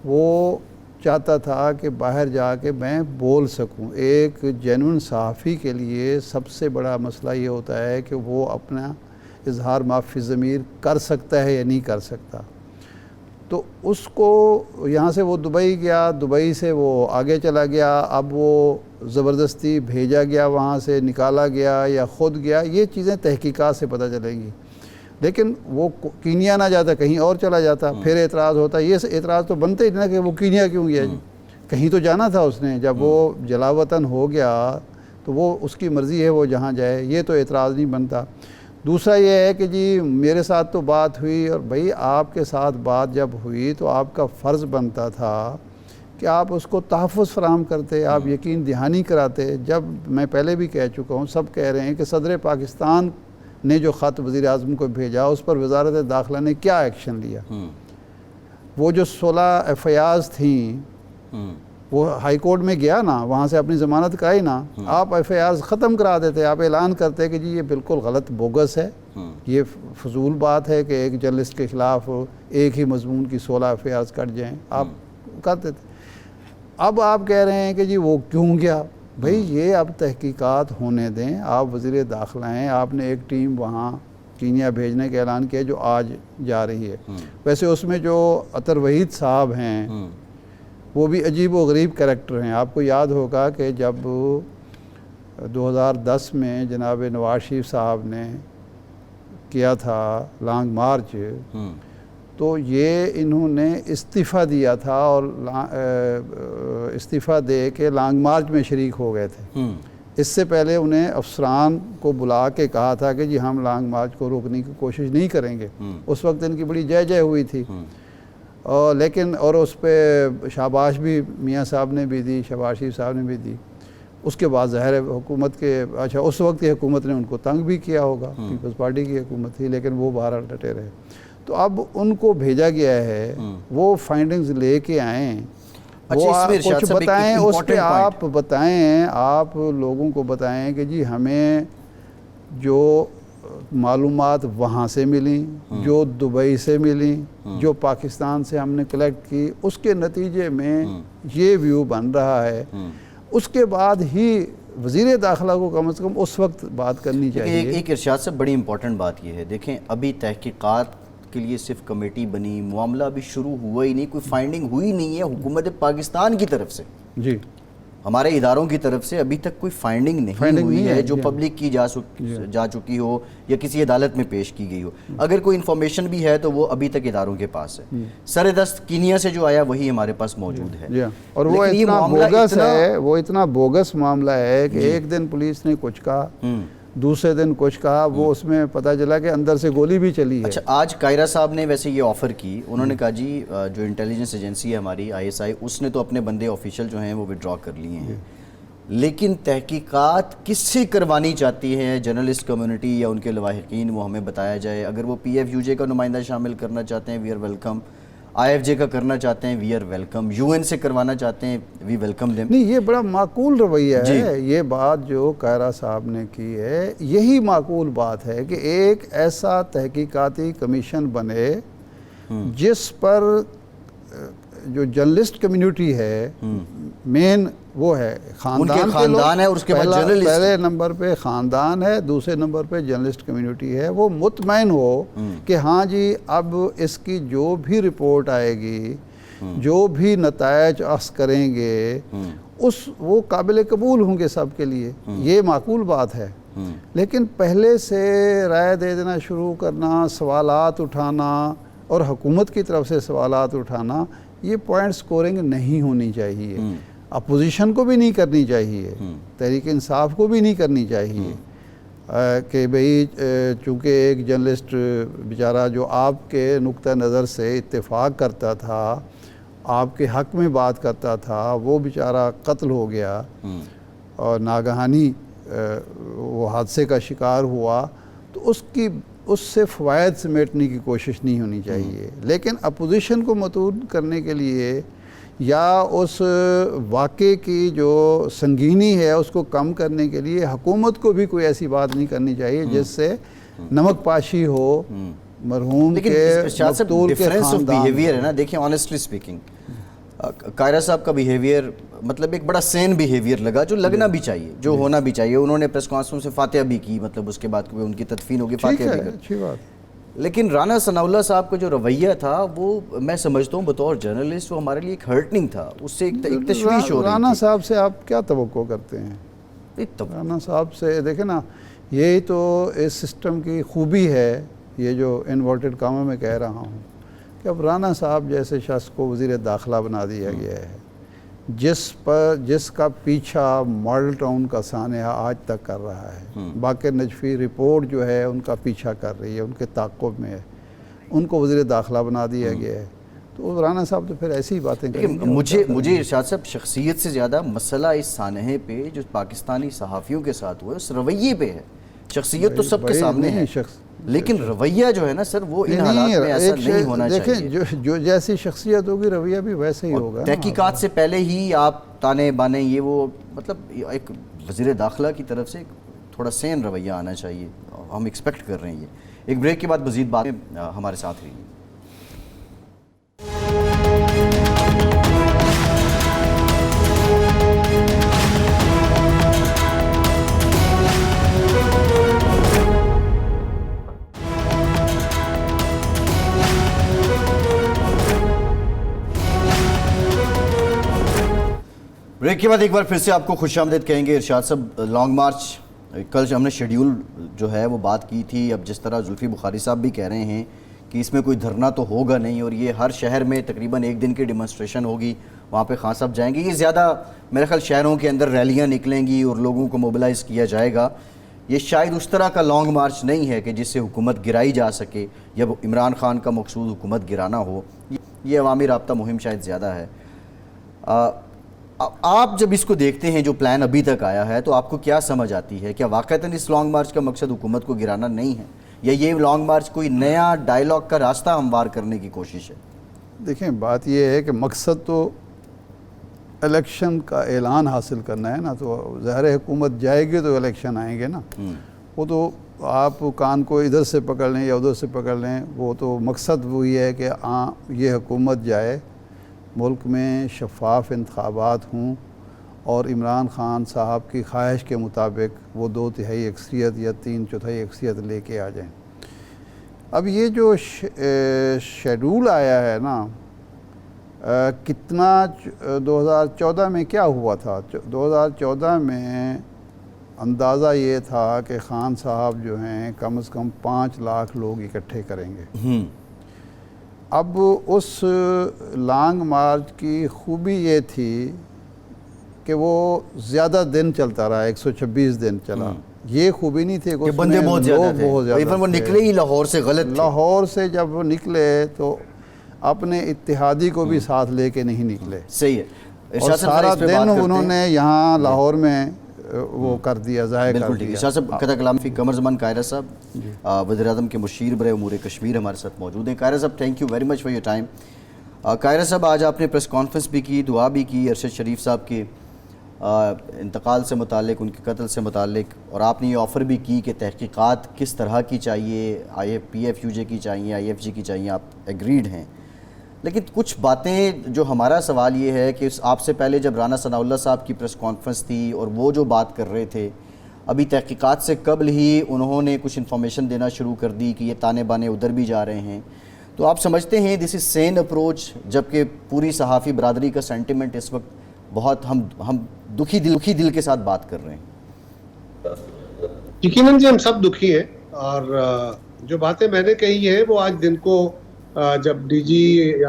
وہ چاہتا تھا کہ باہر جا کے میں بول سکوں۔ ایک جینوئن صحافی کے لیے سب سے بڑا مسئلہ یہ ہوتا ہے کہ وہ اپنا اظہار معافی ضمیر کر سکتا ہے یا نہیں کر سکتا۔ تو اس کو یہاں سے وہ دبئی گیا، دبئی سے وہ آگے چلا گیا، اب وہ زبردستی بھیجا گیا، وہاں سے نکالا گیا یا خود گیا، یہ چیزیں تحقیقات سے پتہ چلیں گی۔ لیکن وہ کینیا نہ جاتا، کہیں اور چلا جاتا، پھر اعتراض ہوتا۔ یہ اعتراض تو بنتے ہی نا کہ وہ کینیا کیوں گیا جی، کہیں تو جانا تھا اس نے۔ جب وہ جلا وطن ہو گیا تو وہ اس کی مرضی ہے وہ جہاں جائے، یہ تو اعتراض نہیں بنتا۔ دوسرا یہ ہے کہ جی میرے ساتھ تو بات ہوئی، اور بھئی آپ کے ساتھ بات جب ہوئی تو آپ کا فرض بنتا تھا کہ آپ اس کو تحفظ فراہم کرتے، آپ یقین دہانی کراتے۔ جب میں پہلے بھی کہہ چکا ہوں، سب کہہ رہے ہیں کہ صدر پاکستان نے جو خط وزیر اعظم کو بھیجا اس پر وزارت داخلہ نے کیا ایکشن لیا؟ وہ جو 16 FIRs تھیں وہ ہائی کورٹ میں گیا نا، وہاں سے اپنی ضمانت کرائی نا، آپ FIRs ختم کرا دیتے، آپ اعلان کرتے کہ جی یہ بالکل غلط بوگس ہے، یہ فضول بات ہے کہ ایک جرنلسٹ کے خلاف ایک ہی مضمون کی 16 FIRs کٹ جائیں، آپ کرتے تھے۔ اب آپ کہہ رہے ہیں کہ جی وہ کیوں گیا؟ بھئی یہ اب تحقیقات ہونے دیں، آپ وزیر داخلہ ہیں، آپ نے ایک ٹیم وہاں کینیا بھیجنے کا اعلان کیا جو آج جا رہی ہے۔ ویسے اس میں جو عطر وحید صاحب ہیں وہ بھی عجیب و غریب کریکٹر ہیں۔ آپ کو یاد ہوگا کہ جب 2010 میں جناب نواز شریف صاحب نے کیا تھا لانگ مارچ، تو یہ انہوں نے استعفیٰ دیا تھا اور استعفیٰ دے کے لانگ مارچ میں شریک ہو گئے تھے۔ اس سے پہلے انہیں افسران کو بلا کے کہا تھا کہ جی ہم لانگ مارچ کو روکنے کی کوشش نہیں کریں گے۔ اس وقت ان کی بڑی جے جے ہوئی تھی، لیکن اور اس پہ شاباش بھی میاں صاحب نے بھی دی، شہباز شریف صاحب نے بھی دی۔ اس کے بعد ظاہر ہے حکومت کے اس وقت کی حکومت نے ان کو تنگ بھی کیا ہوگا، پیپلز پارٹی کی حکومت تھی، لیکن وہ بہرحال ڈٹے رہے۔ تو اب ان کو بھیجا گیا ہے، وہ فائنڈنگز لے کے آئیں، وہ کچھ بتائیں، اس پہ آپ بتائیں، آپ لوگوں کو بتائیں کہ جی ہمیں جو معلومات وہاں سے ملیں، جو دبئی سے ملیں، جو پاکستان سے ہم نے کلیکٹ کی، اس کے نتیجے میں یہ ویو بن رہا ہے۔ اس کے بعد ہی وزیر داخلہ کو کم از کم اس وقت بات کرنی چاہیے۔ ایک ارشاد سے بڑی امپورٹنٹ بات یہ ہے، دیکھیں ابھی تحقیقات کے لیے صرف کمیٹی بنی، معاملہ ابھی شروع ہوا ہی نہیں، کوئی فائنڈنگ ہوئی نہیں ہے حکومت پاکستان کی طرف سے، جی ہمارے اداروں کی طرف سے ابھی تک کوئی فائنڈنگ نہیں ہوئی ہے جو پبلک کی جا چکی ہو یا کسی عدالت میں پیش کی گئی ہو۔ اگر کوئی انفارمیشن بھی ہے تو وہ ابھی تک اداروں کے پاس ہے، سر دست کینیا سے جو آیا وہی ہمارے پاس موجود ہے۔ اور وہ اتنا بوگس ہے، وہ اتنا بوگس معاملہ ہے کہ ایک دن پولیس نے کچھ کہا، دوسرے دن کچھ کہا، وہ اس میں پتہ چلا کہ اندر سے گولی بھی چلی ہے۔ اچھا، آج کائرہ صاحب نے ویسے یہ آفر کی، انہوں نے کہا جی جو انٹیلیجنس ایجنسی ہے ہماری ISI، اس نے تو اپنے بندے آفیشل جو ہیں وہ وڈرا کر لیے ہیں، لیکن تحقیقات کس سے کروانی چاہتی ہے جرنلسٹ کمیونٹی یا ان کے لواحقین، وہ ہمیں بتایا جائے۔ اگر وہ PFUJ کا نمائندہ شامل کرنا چاہتے ہیں، وی آر ویلکم۔ IFJ کا کرنا چاہتے ہیں، وی آر ویلکم۔ UN سے کروانا چاہتے ہیں، وی ویلکم دیم۔ نہیں، یہ بڑا معقول رویہ ہے۔ یہ بات جو کائرہ صاحب نے کی ہے، یہی معقول بات ہے کہ ایک ایسا تحقیقاتی کمیشن بنے جس پر جو جرنلسٹ کمیونٹی ہے، مین وہ ہے خاندان ہے، اور اس کے بعد جرنلسٹ، پہلے نمبر پہ خاندان ہے، دوسرے نمبر پہ جرنلسٹ کمیونٹی ہے، وہ مطمئن ہو کہ ہاں جی اب اس کی جو بھی رپورٹ آئے گی، جو بھی نتائج اخذ کریں گے، وہ قابل قبول ہوں گے سب کے لیے۔ یہ معقول بات ہے۔ لیکن پہلے سے رائے دے دینا شروع کرنا، سوالات اٹھانا اور حکومت کی طرف سے سوالات اٹھانا، یہ پوائنٹ سکورنگ نہیں ہونی چاہیے۔ اپوزیشن کو بھی نہیں کرنی چاہیے، تحریک انصاف کو بھی نہیں کرنی چاہیے کہ بھئی چونکہ ایک جرنلسٹ بیچارہ جو آپ کے نقطہ نظر سے اتفاق کرتا تھا، آپ کے حق میں بات کرتا تھا، وہ بیچارہ قتل ہو گیا اور ناگہانی وہ حادثے کا شکار ہوا، تو اس سے فوائد سمیٹنے کی کوشش نہیں ہونی چاہیے۔ لیکن اپوزیشن کو متون کرنے کے لیے یا اس واقعے کی جو سنگینی ہے اس کو کم کرنے کے لیے حکومت کو بھی کوئی ایسی بات نہیں کرنی چاہیے جس سے نمک پاشی ہو مرحوم لیکن کے ارشاد صاحب مقتول کے ڈفرینس آف خاندان. بیہیویئر ہے نا. دیکھیں آنیسٹلی اسپیکنگ قاہرہ صاحب کا بیہیویئر مطلب ایک بڑا سین بیہیویئر لگا جو لگنا بھی چاہیے, جو ہونا بھی چاہیے. انہوں نے پریس کانفرنس سے فاتحہ بھی کی, مطلب اس کے بعد ان کی تدفین ہوگی, ٹھیک فاتحہ ہے, بھی کر. اچھی بات. لیکن رانا ثناء اللہ صاحب کا جو رویہ تھا وہ میں سمجھتا ہوں بطور جرنلسٹ وہ ہمارے لیے ایک ہرٹنگ تھا, اس سے ایک تشویش ہو رہی رانا تھی. صاحب سے آپ کیا توقع کرتے ہیں؟ رانا صاحب سے دیکھیں نا, یہی تو اس سسٹم کی خوبی ہے, یہ جو انورٹڈ کاموں میں کہہ رہا ہوں کہ اب رانا صاحب جیسے شخص کو وزیر داخلہ بنا دیا گیا ہے, جس کا پیچھا ماڈل ٹاؤن کا سانحہ آج تک کر رہا ہے. باقر نجفی رپورٹ جو ہے ان کا پیچھا کر رہی ہے, ان کے تعاقب میں ہے, ان کو وزیر داخلہ بنا دیا گیا ہے. تو رانا صاحب تو پھر ایسی ہی باتیں کریں گے. مجھے ارشاد صاحب شخصیت سے زیادہ مسئلہ اس سانحے پہ جو پاکستانی صحافیوں کے ساتھ ہوا ہے اس رویے پہ ہے. شخصیت تو سب کے سامنے ہے, لیکن رویہ جو ہے نا سر وہ ان حالات میں ایسا نہیں ہونا چاہیے. دیکھیں جو جیسی شخصیت ہوگی رویہ بھی ویسے ہی ہوگا. تحقیقات سے پہلے ہی آپ تانے بانے یہ وہ مطلب ایک وزیر داخلہ کی طرف سے تھوڑا سین رویہ آنا چاہیے, ہم ایکسپیکٹ کر رہے ہیں. یہ ایک بریک کے بعد مزید بات ہمارے ساتھ رہی. بریک کے بعد ایک بار پھر سے آپ کو خوش آمدید کہیں گے. ارشاد صاحب لانگ مارچ کل ہم نے شیڈیول جو ہے وہ بات کی تھی, اب جس طرح زلفی بخاری صاحب بھی کہہ رہے ہیں کہ اس میں کوئی دھرنا تو ہوگا نہیں اور یہ ہر شہر میں تقریباً 1 دن کی ڈیمونسٹریشن ہوگی, وہاں پہ خان صاحب جائیں گے. یہ زیادہ میرے خیال شہروں کے اندر ریلیاں نکلیں گی اور لوگوں کو موبلائز کیا جائے گا. یہ شاید اس طرح کا لانگ مارچ نہیں ہے کہ جس سے حکومت گرائی جا سکے, جب عمران خان کا مقصود حکومت گرانا ہو. یہ عوامی رابطہ مہم شاید زیادہ ہے. آپ جب اس کو دیکھتے ہیں جو پلان ابھی تک آیا ہے تو آپ کو کیا سمجھ آتی ہے؟ کیا واقعتاً اس لانگ مارچ کا مقصد حکومت کو گرانا نہیں ہے, یا یہ لانگ مارچ کوئی نیا ڈائیلاگ کا راستہ ہموار کرنے کی کوشش ہے؟ دیکھیں بات یہ ہے کہ مقصد تو الیکشن کا اعلان حاصل کرنا ہے نا, تو ظاہر حکومت جائے گی تو الیکشن آئیں گے نا. وہ تو آپ کان کو ادھر سے پکڑ لیں یا ادھر سے پکڑ لیں, وہ تو مقصد وہی ہے کہ یہ حکومت جائے, ملک میں شفاف انتخابات ہوں اور عمران خان صاحب کی خواہش کے مطابق وہ 2/3 اکثریت یا 3/4 اکثریت لے کے آ جائیں. اب یہ جو شیڈول آیا ہے نا, کتنا 2014 میں کیا ہوا تھا؟ 2014 میں اندازہ یہ تھا کہ خان صاحب جو ہیں کم از کم 5 لاکھ لوگ اکٹھے کریں گے. اب اس لانگ مارچ کی خوبی یہ تھی کہ وہ زیادہ دن چلتا رہا, 126 دن چلا. یہ خوبی نہیں تھی کہ بندے بہت زیادہ تھے, ایون وہ نکلے ہی لاہور سے غلط تھے. لاہور سے جب وہ نکلے تو اپنے اتحادی کو بھی ساتھ لے کے نہیں نکلے. صحیح ہے. اور سارا دن انہوں نے یہاں لاہور میں وہ کر دیا, ظاہر کر دیا. ارشاد صاحب قطع کلام فی قمر زمان قاہرہ صاحب وزیر اعظم کے مشیر برائے امور کشمیر ہمارے ساتھ موجود ہیں. قاہرہ صاحب thank you very much for your time. قاہرہ صاحب آج آپ نے پریس کانفرنس بھی کی, دعا بھی کی ارشد شریف صاحب کے انتقال سے متعلق, ان کے قتل سے متعلق, اور آپ نے یہ آفر بھی کی کہ تحقیقات کس طرح کی چاہیے, PFUJ کی چاہیے, IFG کی چاہیے, آپ ایگریڈ ہیں. لیکن کچھ باتیں جو ہمارا سوال یہ ہے کہ آپ سے پہلے جب رانا ثناء اللہ صاحب کی پریس کانفرنس تھی اور وہ جو بات کر رہے تھے, ابھی تحقیقات سے قبل ہی انہوں نے کچھ انفارمیشن دینا شروع کر دی کہ یہ تانے بانے ادھر بھی جا رہے ہیں. تو آپ سمجھتے ہیں دس از سین اپروچ, جبکہ پوری صحافی برادری کا سینٹیمنٹ اس وقت بہت ہم دکھی دل کے ساتھ بات کر رہے ہیں؟ یقیناً جی ہم سب دکھی ہیں, اور جو باتیں میں نے کہی ہیں وہ آج دن کو جب DG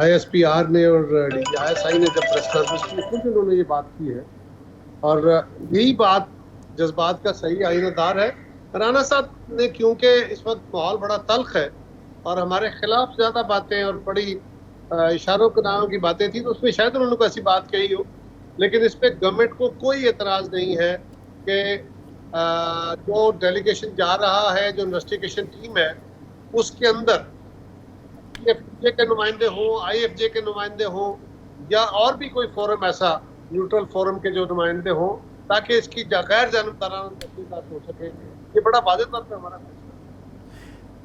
ISPR نے اور DG ISI نے جب پریس کانفرنس کی خود انہوں نے یہ بات کی ہے, اور یہی بات جذبات کا صحیح آئینہ دار ہے. رانا صاحب نے کیونکہ اس وقت ماحول بڑا تلخ ہے اور ہمارے خلاف زیادہ باتیں اور بڑی اشاروں کناروں کی باتیں تھیں, تو اس میں شاید انہوں نے کوئی ایسی بات کہی ہو, لیکن اس پہ گورنمنٹ کو کوئی اعتراض نہیں ہے کہ جو ڈیلیگیشن جا رہا ہے, جو انویسٹیگیشن ٹیم ہے, اس کے اندر PFJ کے نمائندے ہوں, IFJ کے نمائندے ہوں, یا اور بھی کوئی فورم ایسا نیوٹرل فورم کے جو نمائندے ہوں تاکہ اس کی غیر جانبدارانہ تحقیقات ہو سکے. یہ بڑا واضح طور پہ ہمارا فیصلہ.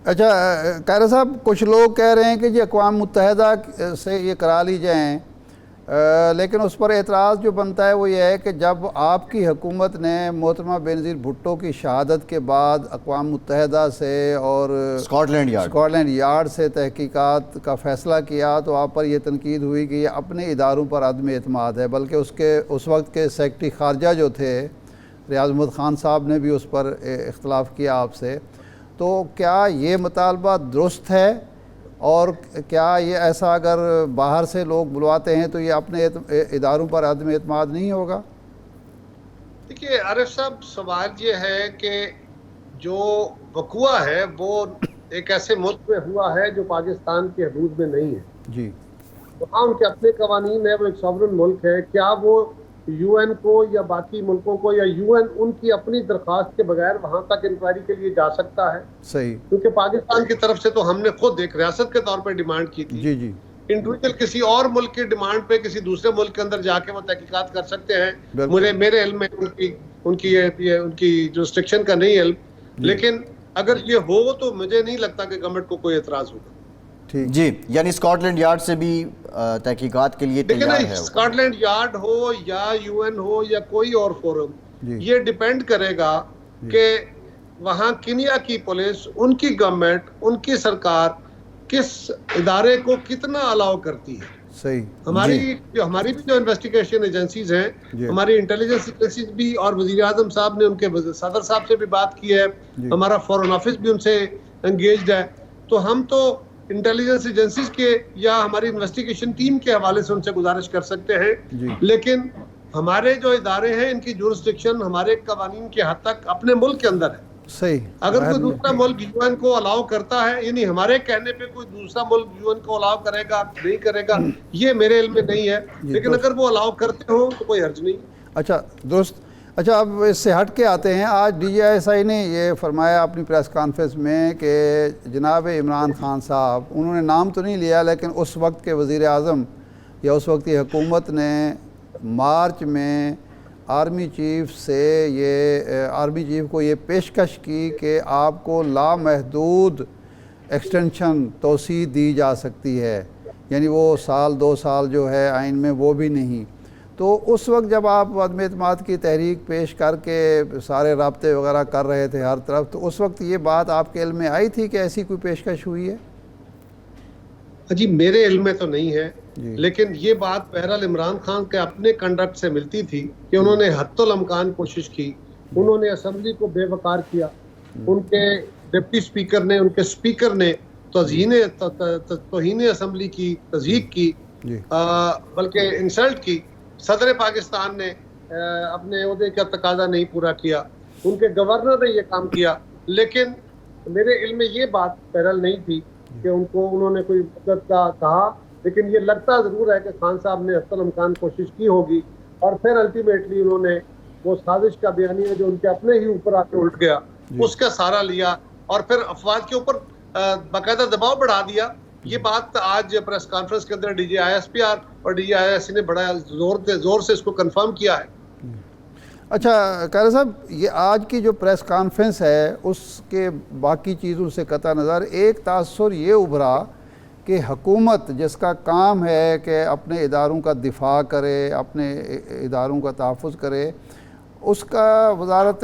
اچھا قاہرہ صاحب، کچھ لوگ کہہ رہے ہیں کہ جی اقوام متحدہ سے یہ کرا لی جائیں، لیکن اس پر اعتراض جو بنتا ہے وہ یہ ہے کہ جب آپ کی حکومت نے محترمہ بینظیر بھٹو کی شہادت کے بعد اقوام متحدہ سے اور اسکاٹ لینڈ یارڈ سے تحقیقات کا فیصلہ کیا تو آپ پر یہ تنقید ہوئی کہ یہ اپنے اداروں پر عدم اعتماد ہے، بلکہ اس وقت کے سیکرٹری خارجہ جو تھے ریاض محمد خان صاحب نے بھی اس پر اختلاف کیا آپ سے. تو کیا یہ مطالبہ درست ہے، اور کیا یہ ایسا اگر باہر سے لوگ بلواتے ہیں تو یہ اپنے اداروں پر عدم اعتماد نہیں ہوگا؟ دیکھیے عارف صاحب، سوال یہ ہے کہ جو وقوع ہے وہ ایک ایسے ملک میں ہوا ہے جو پاکستان کے حدود میں نہیں ہے. جی. وہاں ان کے اپنے قوانین ہیں، وہ ایک ساورن ملک ہے. کیا وہ یو این کو یا باقی ملکوں کو یا یو این ان کی اپنی درخواست کے بغیر وہاں تک انکوائری کے لیے جا سکتا ہے؟ صحیح. کیونکہ پاکستان کی طرف سے تو ہم نے خود ایک ریاست کے طور پہ ڈیمانڈ کی تھی. جی جی. انڈیویجول کسی اور ملک کی ڈیمانڈ پہ کسی دوسرے ملک کے اندر جا کے وہ تحقیقات کر سکتے ہیں. میرے علم میں ان کی جورسڈکشن کا نہیں علم، لیکن اگر یہ ہو تو مجھے نہیں لگتا کہ گورنمنٹ کو کوئی اعتراض ہوگا. جی، یعنی اسکاٹ لینڈ یارڈ سے بھی تحقیقات کے لیے تیار ہے. اسکاٹ لینڈ یارڈ ہو یا یو این ہو یا کوئی اور فورم، یہ ڈیپینڈ کرے گا کہ وہاں کینیا کی پولیس، ان کی گورنمنٹ، ان کی سرکار کس ادارے کو کتنا الاؤ کرتی ہے. صحیح. ہماری بھی جو انویسٹیگیشن ایجنسیز ہیں، ہماری انٹیلیجنس ایجنسیز بھی، اور وزیر اعظم صاحب نے ان کے صدر صاحب سے بھی بات کی ہے، ہمارا فورن آفس بھی ان سے انگیجڈ ہے. تو ہم تو انٹیلیجنس ایجنسیز کے یا ہماری انویسٹیگیشن ٹیم کے حوالے سے ان سے گزارش کر سکتے ہیں. لیکن ہمارے جو ادارے ہیں ان کی جورسڈکشن ہمارے قوانین کے حد تک اپنے ملک کے اندر ہے. صحیح. اگر کوئی دوسرا ملک یو این کو الاؤ کرتا ہے، یعنی ہمارے کہنے پہ کوئی دوسرا ملک یو این کو الاؤ کرے گا نہیں کرے گا، یہ میرے علم میں نہیں ہے. لیکن اگر وہ الاؤ کرتے ہوں تو کوئی حرج نہیں. اچھا درست. اچھا اب اس سے ہٹ کے آتے ہیں. آج ڈی جی آئی ایس آئی نے یہ فرمایا اپنی پریس کانفرنس میں کہ جناب عمران خان صاحب، انہوں نے نام تو نہیں لیا لیکن اس وقت کے وزیر اعظم یا اس وقت کی حکومت نے مارچ میں آرمی چیف کو یہ پیشکش کی کہ آپ کو لامحدود ایکسٹینشن توسیع دی جا سکتی ہے، یعنی وہ سال 2 سال جو ہے آئین میں وہ بھی نہیں. تو اس وقت جب آپ عدم اعتماد کی تحریک پیش کر کے سارے رابطے وغیرہ کر رہے تھے ہر طرف، تو اس وقت یہ بات آپ کے علم میں آئی تھی کہ ایسی کوئی پیشکش ہوئی ہے؟ جی میرے علم میں تو نہیں ہے، لیکن یہ بات بہرحال عمران خان کے اپنے کنڈکٹ سے ملتی تھی کہ انہوں نے حتی الامکان کوشش کی. انہوں نے اسمبلی کو بے وقار کیا، ان کے ڈپٹی اسپیکر نے، ان کے اسپیکر نے توہین اسمبلی کی تضحیک کی، بلکہ انسلٹ کی. صدر پاکستان نے اپنے عہدے کا تقاضا نہیں پورا کیا، ان کے گورنر نے یہ کام کیا. لیکن میرے علم میں یہ بات بہرحال نہیں تھی کہ انہوں نے کوئی مدت کا کہا. لیکن یہ لگتا ضرور ہے کہ خان صاحب نے حتی الامکان کوشش کی ہوگی، اور پھر الٹیمیٹلی انہوں نے وہ سازش کا بیانیہ جو ان کے اپنے ہی اوپر آ کے الٹ گیا، اس کا سہارا لیا اور پھر افواج کے اوپر باقاعدہ دباؤ بڑھا دیا. یہ بات آج پریس کانفرنس کے اندر D G I S P R اور D G I S C نے بڑا زور سے اس کو کنفرم کیا ہے. اچھا قاہرہ صاحب، یہ آج کی جو پریس کانفرنس ہے اس کے باقی چیزوں سے قطع نظر ایک تاثر یہ ابھرا کہ حکومت جس کا کام ہے کہ اپنے اداروں کا دفاع کرے، اپنے اداروں کا تحفظ کرے، اس کا وزارت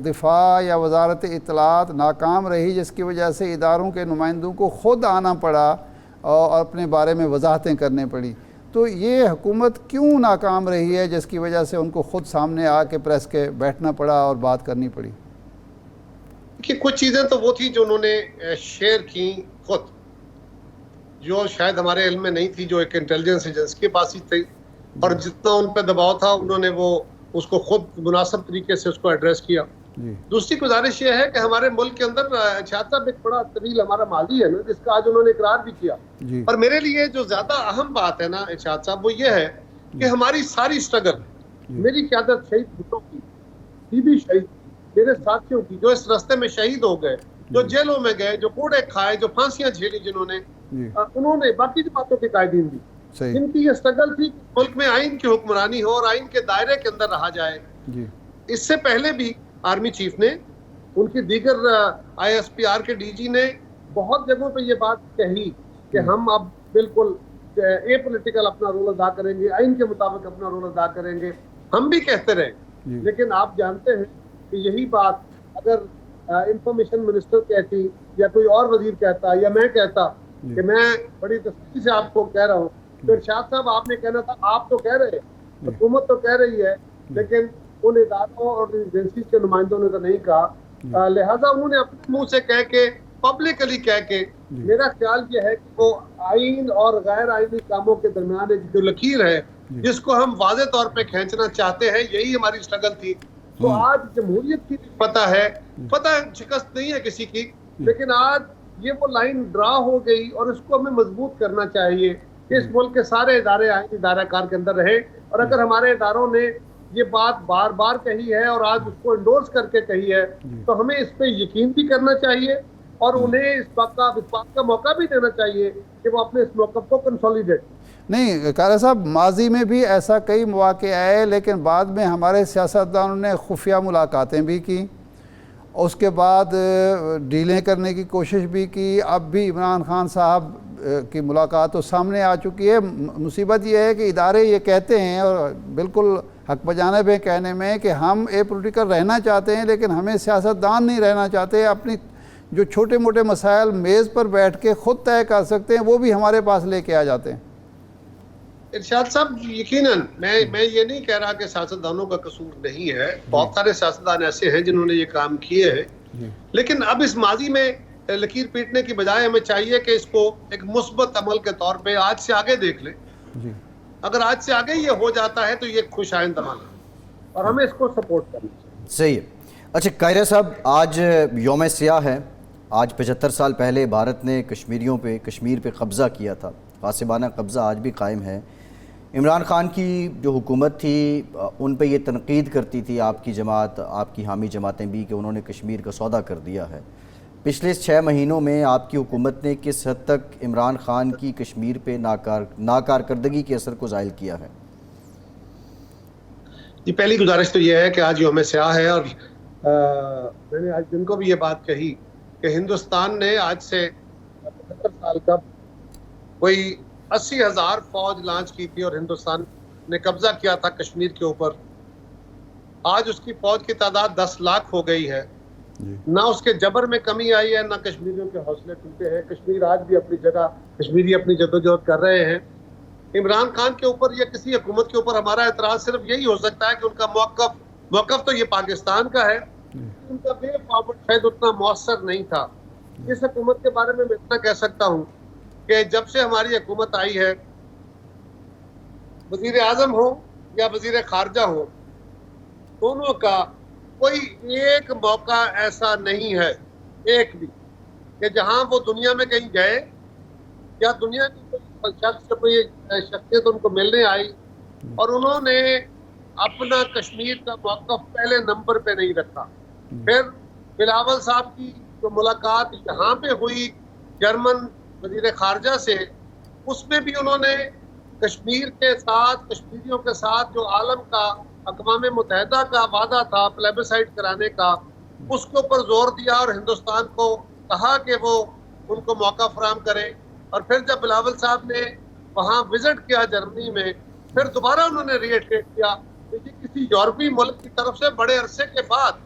دفاع یا وزارت اطلاعات ناکام رہی، جس کی وجہ سے اداروں کے نمائندوں کو خود آنا پڑا اور اپنے بارے میں وضاحتیں کرنے پڑی. تو یہ حکومت کیوں ناکام رہی ہے جس کی وجہ سے ان کو خود سامنے آ کے پریس کے بیٹھنا پڑا اور بات کرنی پڑی؟ کہ کچھ چیزیں تو وہ تھی جو انہوں نے شیئر کی خود، جو شاید ہمارے علم میں نہیں تھی، جو ایک انٹیلیجنس ایجنسی کے پاس ہی تھی، اور جتنا ان پہ دباؤ تھا انہوں نے وہ اس کو خود مناسب طریقے سے اس کو ایڈریس کیا. دوسری گزارش یہ ہے کہ ہمارے ملک کے اندر ارشاد صاحب ایک بڑا طویل ہمارا ماضی ہے نا، جس کا آج انہوں نے اقرار بھی کیا. اور میرے لیے جو زیادہ اہم بات ہے نا ارشاد صاحب، وہ یہ ہے کہ ہماری ساری اسٹرگل، میری قیادت شہید بھٹو کی، بی بی شہید کی، میرے ساتھیوں کی جو اس راستے میں شہید ہو گئے، جو جیلوں میں گئے، جو کوڑے کھائے، جو پھانسیاں جھیلی جنہوں نے، انہوں نے باقی جماعتوں کے قائدین بھی، جن کی یہ اسٹرگل تھی کہ ملک میں آئین کی حکمرانی ہو اور آئین کے دائرے کے اندر رہا جائے. اس سے پہلے بھی آرمی چیف نے, ان کی دیگر ISPR کے DG نے بہت جگہوں پہ یہ بات کہی کہ ہم اب بالکل اے پولیٹیکل اپنا رول ادا کریں گے, آئین کے مطابق اپنا رول ادا کریں گے. ہم بھی کہتے رہے, لیکن آپ جانتے ہیں کہ یہی بات اگر انفارمیشن منسٹر کہتی یا کوئی اور وزیر کہتا یا میں کہتا کہ میں بڑی تسلی سے آپ کو کہہ رہا ہوں, تو ارشاد صاحب آپ نے کہنا تھا آپ تو کہہ رہے, حکومت تو کہہ رہی ہے, لیکن ان اداروں اور ایجنسیز کے نمائندوں نے تو نہیں کہا. لہٰذا انہوں نے اپنے منہ سے کہہ کے, پبلکلی کہہ کے, میرا خیال یہ ہے کہ وہ آئین اور غیر آئینی کاموں کے درمیان ایک جو لکیر ہے جس کو ہم واضح طور پہ کھینچنا چاہتے ہیں, یہی ہماری اسٹرگل تھی. تو آج جمہوریت کی فتح ہے, فتح شکست نہیں ہے کسی کی, لیکن آج یہ وہ لائن ڈرا ہو گئی اور اس کو ہمیں مضبوط کرنا چاہیے کہ اس ملک کے سارے ادارے آئینی ادارہ کار کے اندر رہے. اور اگر ہمارے اداروں نے یہ بات بار بار کہی ہے اور آج اس کو انڈورس کر کے کہی ہے, تو ہمیں اس پہ یقین بھی کرنا چاہیے اور انہیں اس بات کا موقع بھی دینا چاہیے کہ وہ اپنے اس موقف کو کنسولیڈیٹ. نہیں قاری صاحب, ماضی میں بھی ایسا کئی مواقع آئے, لیکن بعد میں ہمارے سیاستدانوں نے خفیہ ملاقاتیں بھی کی, اس کے بعد ڈیلیں کرنے کی کوشش بھی کی. اب بھی عمران خان صاحب کی ملاقات تو سامنے آ چکی ہے. مصیبت یہ ہے کہ ادارے یہ کہتے ہیں اور بالکل حق بجانب ہے کہنے میں کہ ہم اے پولیٹیکل رہنا چاہتے ہیں, لیکن ہمیں سیاستدان نہیں رہنا چاہتے. اپنی جو چھوٹے موٹے مسائل میز پر بیٹھ کے خود طے کر سکتے ہیں وہ بھی ہمارے پاس لے کے آ جاتے ہیں. ارشاد صاحب یقیناً میں یہ نہیں کہہ رہا کہ سیاستدانوں کا قصور نہیں ہے, بہت سارے سیاستدان ایسے ہیں جنہوں نے یہ کام کیے ہیں, لیکن اب اس ماضی میں لکیر پیٹنے کی بجائے ہمیں چاہیے کہ اس کو ایک مثبت عمل کے طور پہ آج سے آگے دیکھ لیں. اگر آج سے آگے یہ ہو جاتا ہے تو یہ خوش آئند عمل ہے اور ہمیں اس کو سپورٹ کرنا چاہیے. صحیح ہے. اچھا قاہرہ صاحب, آج یوم سیاہ ہے. آج 75 سال پہلے بھارت نے کشمیر پہ قبضہ کیا تھا. غاصبانہ قبضہ آج بھی قائم ہے. عمران خان کی جو حکومت تھی ان پہ یہ تنقید کرتی تھی آپ کی جماعت, آپ کی حامی جماعتیں بھی, کہ انہوں نے کشمیر کا سودا کر دیا ہے. پچھلے 6 مہینوں میں آپ کی حکومت نے کس حد تک عمران خان کی کشمیر پہ ناکارکردگی کے اثر کو زائل کیا ہے؟ جی, پہلی گزارش تو یہ ہے کہ آج یوم سیاہ ہے اور میں نے آج دن کو بھی یہ بات کہی کہ ہندوستان نے آج سے 75 سال کا کوئی 80,000 فوج لانچ کی تھی اور ہندوستان نے قبضہ کیا تھا کشمیر کے اوپر. آج اس کی فوج کی تعداد 10 لاکھ ہو گئی ہے. نہ اس کے جبر میں کمی آئی ہے, نہ کشمیریوں کے حوصلے ٹوٹے ہیں. کشمیر آج بھی اپنی جگہ, کشمیری اپنی جدوجہد کر رہے ہیں. عمران خان کے اوپر یا کسی حکومت کے اوپر ہمارا اعتراض صرف یہی ہو سکتا ہے کہ ان کا موقف تو یہ پاکستان کا ہے, ان کا وے فارورڈ شاید اتنا مؤثر نہیں تھا. اس حکومت کے بارے میں اتنا کہہ سکتا ہوں کہ جب سے ہماری حکومت آئی ہے, وزیر اعظم ہو یا وزیر خارجہ ہو, دونوں کا کوئی ایک موقع ایسا نہیں ہے, ایک بھی, کہ جہاں وہ دنیا میں کہیں گئے یا دنیا کی کوئی شخصیت ان کو ملنے آئی اور انہوں نے اپنا کشمیر کا موقف پہلے نمبر پہ نہیں رکھا. پھر بلاول صاحب کی جو ملاقات یہاں پہ ہوئی جرمن وزیر خارجہ سے, اس میں بھی انہوں نے کشمیر کے ساتھ, کشمیریوں کے ساتھ جو عالم کا, اقوام متحدہ کا وعدہ تھا پلیبسائٹ کرانے کا, اس کے اوپر زور دیا اور ہندوستان کو کہا کہ وہ ان کو موقع فراہم کرے. اور پھر جب بلاول صاحب نے وہاں وزٹ کیا جرمنی میں, پھر دوبارہ انہوں نے ری ایٹریٹ کیا کہ کسی یورپی ملک کی طرف سے بڑے عرصے کے بعد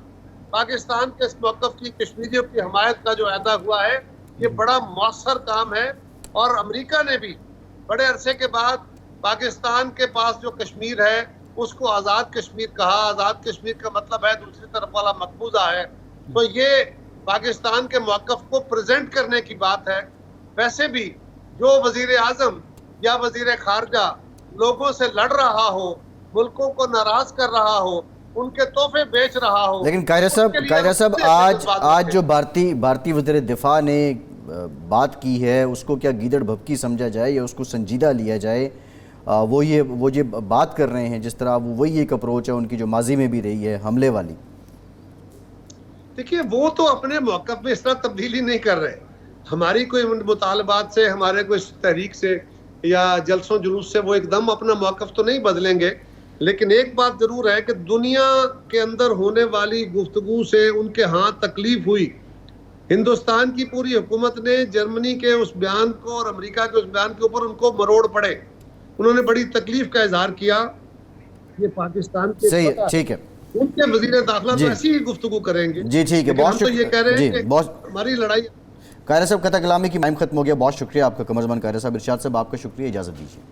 پاکستان کے اس موقف کی, کشمیریوں کی حمایت کا جو اعادہ ہوا ہے, یہ بڑا مؤثر کام ہے. اور امریکہ نے بھی بڑے عرصے کے بعد پاکستان کے پاس جو کشمیر ہے اس کو آزاد کشمیر کہا. آزاد کشمیر کا مطلب ہے دوسری طرف والا مقبوضہ ہے. تو یہ پاکستان کے موقف کو پریزنٹ کرنے کی بات ہے. ویسے بھی جو وزیر اعظم یا وزیر خارجہ لوگوں سے لڑ رہا ہو, ملکوں کو ناراض کر رہا ہو, ان کے تحفے بیچ رہا ہو, لیکن قاہرہ صاحب آج جو بھارتی وزیر دفاع نے بات کی ہے اس کو کیا گیدڑ بھبکی سمجھا جائے یا اس کو سنجیدہ لیا جائے؟ وہ یہ بات کر رہے ہیں جس طرح وہی ایک اپروچ ہے ان کی جو ماضی میں بھی رہی ہے, حملے والی. دیکھیے, وہ تو اپنے موقف میں اس طرح تبدیلی نہیں کر رہے. ہماری کوئی مطالبات سے, ہمارے کوئی تحریک سے یا جلسوں جلوس سے وہ ایک دم اپنا موقف تو نہیں بدلیں گے، لیکن ایک بات ضرور ہے کہ دنیا کے اندر ہونے والی گفتگو سے ان کے ہاں تکلیف ہوئی. ہندوستان کی پوری حکومت نے جرمنی کے اس بیان کو اور امریکہ کے اس بیان کے اوپر ان کو مروڑ پڑے، انہوں نے بڑی تکلیف کا اظہار کیا. یہ پاکستان کے صحیح ہے، ٹھیک ہے ان کے وزیر داخلہ تو ایسی ہی گفتگو کریں گے. جی ٹھیک ہے، لیکن ہم بہت تو یہ کہہ رہے ہیں جی کہ بہت ہماری لڑائی. قاہرہ صاحب قطع کلامی کی ٹائم ختم ہو گیا، بہت شکریہ آپ کا قمر زمان قاہرہ صاحب. ارشاد صاحب آپ کا شکریہ، اجازت دیجیے.